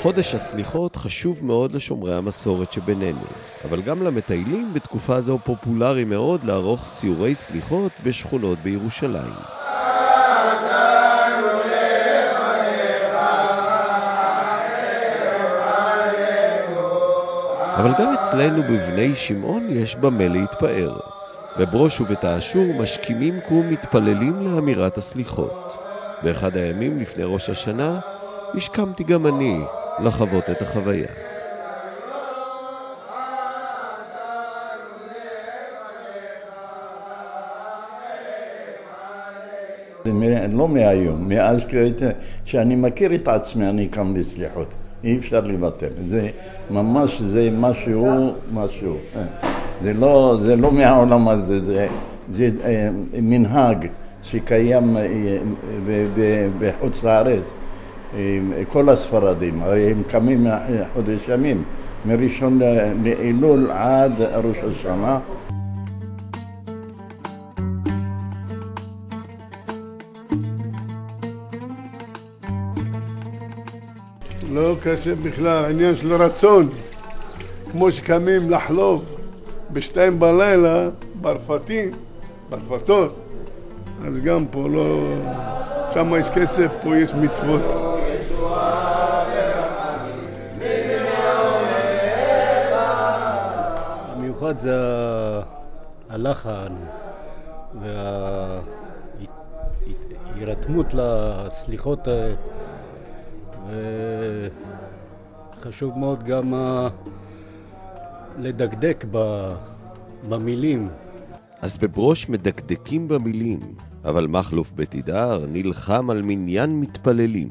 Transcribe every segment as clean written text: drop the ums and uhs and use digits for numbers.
חודש הסליחות חשוב מאוד לשומרי המסורת שבינינו, אבל גם למטיילים בתקופה זו פופולרי מאוד לערוך סיורי סליחות בשכונות בירושלים. אבל גם אצלנו בבני שמעון יש במה להתפאר. בברוש ובתעשור משכימים קום מתפללים לאמירת הסליחות. באחד הימים לפני ראש השנה השכמתי גם אני לחוות את החוויה. זה לא מהיום, מאז שאני מכיר את עצמי אני קם לסליחות. אי אפשר לבטל. זה ממש, זה משהו. זה לא מהעולם הזה, זה מנהג שקיים בחוץ לארץ. כל הספרדים, הרי הם קמים חודש ימים, מראשון לאלול עד ראש השנה. לא קשה בכלל, העניין של רצון. כמו שקמים לחלוב בשתיים בלילה, ברפתות, אז גם פה לא... שם יש כסף, פה יש מצוות. המיוחד זה הלחן וההירתמות לסליחות. וחשוב מאוד גם לדקדק במילים. אז בברוש מדקדקים במילים, אבל מחלוף בתידר נלחם על מניין מתפללים.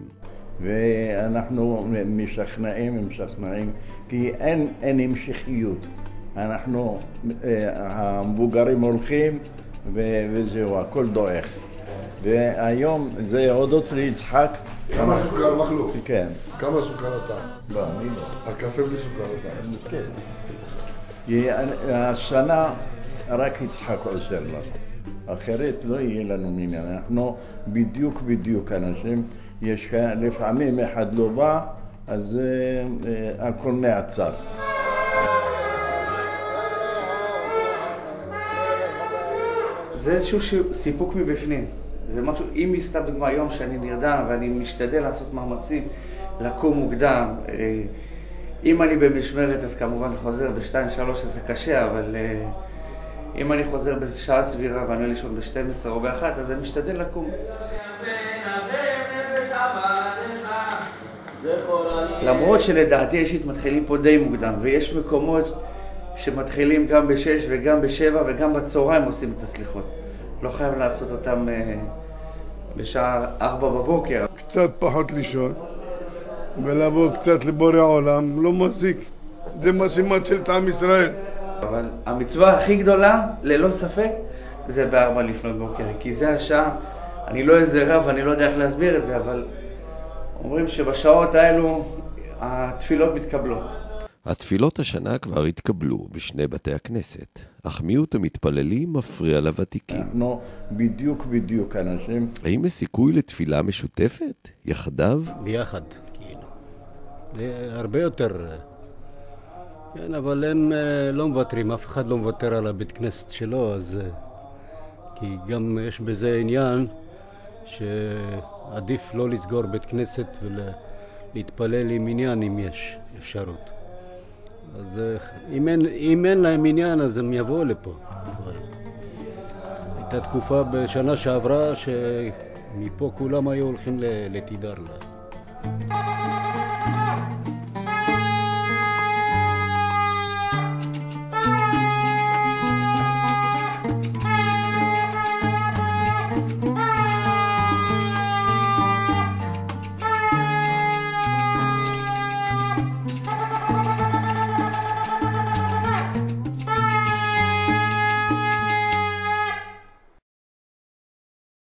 ואנחנו משכנעים, כי אין המשכיות. המבוגרים הולכים וזהו, הכל דועך. והיום זה הודות ליצחק. כמה סוכר מחלוף? כן. כמה סוכר אתה? לא, אני לא. הקפה בלי סוכר אתה? כן. השנה רק יצחק עוזר לנו. אחרת לא יהיה לנו מניין. אנחנו בדיוק אנשים. יש לפעמים אחד לא בא, אז הכל נעצר. זה איזשהו סיפוק מבפנים. זה משהו, אם מסתם דוגמה היום שאני נרדם ואני משתדל לעשות מאמצים לקום מוקדם, אם אני במשמרת אז כמובן חוזר ב-2-3 אז זה קשה, אבל אם אני חוזר בשעה סבירה ואני לישון ב-12 או ב-1 אז אני משתדל לקום. למרות שלדעתי אישית מתחילים פה די מוקדם, ויש מקומות שמתחילים גם ב-6 וגם ב-7 וגם בצהריים עושים את הסליחות. לא חייב לעשות אותם בשעה 4 בבוקר. קצת פחות לישון, ולבוא קצת לבורא העולם, לא מזיק. זה משימה של עם ישראל. אבל המצווה הכי גדולה, ללא ספק, זה ב-4 לפנות בוקר. כי זה השעה, אני לא איזה רב, אני לא יודע איך להסביר את זה, אבל אומרים שבשעות האלו התפילות מתקבלות. התפילות השנה כבר התקבלו בשני בתי הכנסת, אך מיעוט המתפללים מפריע לוותיקים. אנחנו בדיוק אנשים. האם יש סיכוי לתפילה משותפת? יחדיו? ביחד, כאילו. זה הרבה יותר. כן, אבל הם לא מוותרים, אף אחד לא מוותר על הבית כנסת שלו, אז... כי גם יש בזה עניין שעדיף לא לסגור בית כנסת ולהתפלל עם עניין אם יש אפשרות. אז אם אין להם עניין אז הם יבואו לפה. הייתה תקופה בשנה שעברה שמפה כולם היו הולכים לתידר.